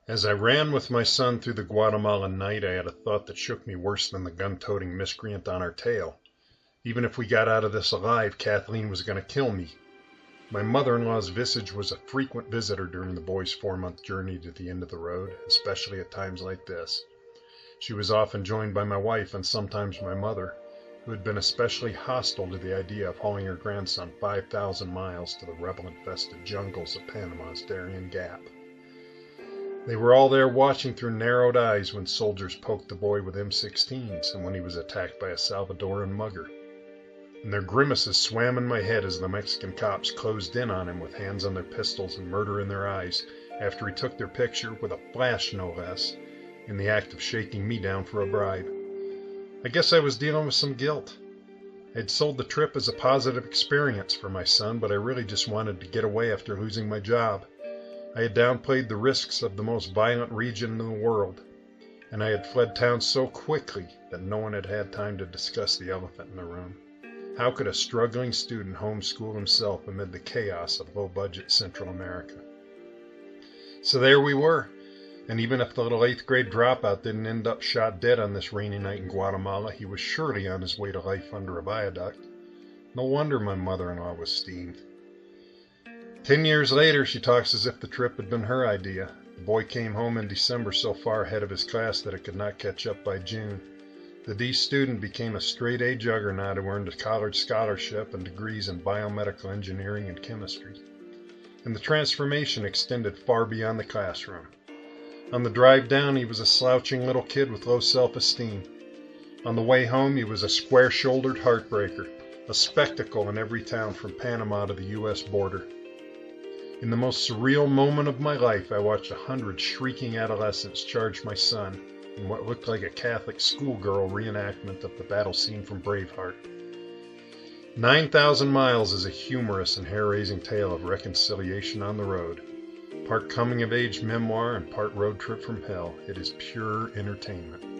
As I ran with my son through the Guatemalan night, I had a thought that shook me worse than the gun-toting miscreant on our tail. Even if we got out of this alive, Kathleen was going to kill me. My mother-in-law's visage was a frequent visitor during the boys' 4-month journey to the end of the road, especially at times like this. She was often joined by my wife and sometimes my mother, who had been especially hostile to the idea of hauling her grandson 5,000 miles to the rebel-infested jungles of Panama's Darien Gap. They were all there watching through narrowed eyes when soldiers poked the boy with M16s and when he was attacked by a Salvadoran mugger. And their grimaces swam in my head as the Mexican cops closed in on him with hands on their pistols and murder in their eyes after he took their picture, with a flash no less, in the act of shaking me down for a bribe. I guess I was dealing with some guilt. I'd sold the trip as a positive experience for my son, but I really just wanted to get away after losing my job. I had downplayed the risks of the most violent region in the world, and I had fled town so quickly that no one had had time to discuss the elephant in the room. How could a struggling student homeschool himself amid the chaos of low-budget Central America? So there we were, and even if the little 8th grade dropout didn't end up shot dead on this rainy night in Guatemala, he was surely on his way to life under a viaduct. No wonder my mother-in-law was steamed. 10 years later, she talks as if the trip had been her idea. The boy came home in December so far ahead of his class that it could not catch up by June. The D student became a straight-A juggernaut who earned a college scholarship and degrees in biomedical engineering and chemistry. And the transformation extended far beyond the classroom. On the drive down, he was a slouching little kid with low self-esteem. On the way home, he was a square-shouldered heartbreaker, a spectacle in every town from Panama to the U.S. border. In the most surreal moment of my life, I watched 100 shrieking adolescents charge my son in what looked like a Catholic schoolgirl reenactment of the battle scene from Braveheart. 9000 Miles is a humorous and hair-raising tale of reconciliation on the road. Part coming-of-age memoir and part road trip from hell, it is pure entertainment.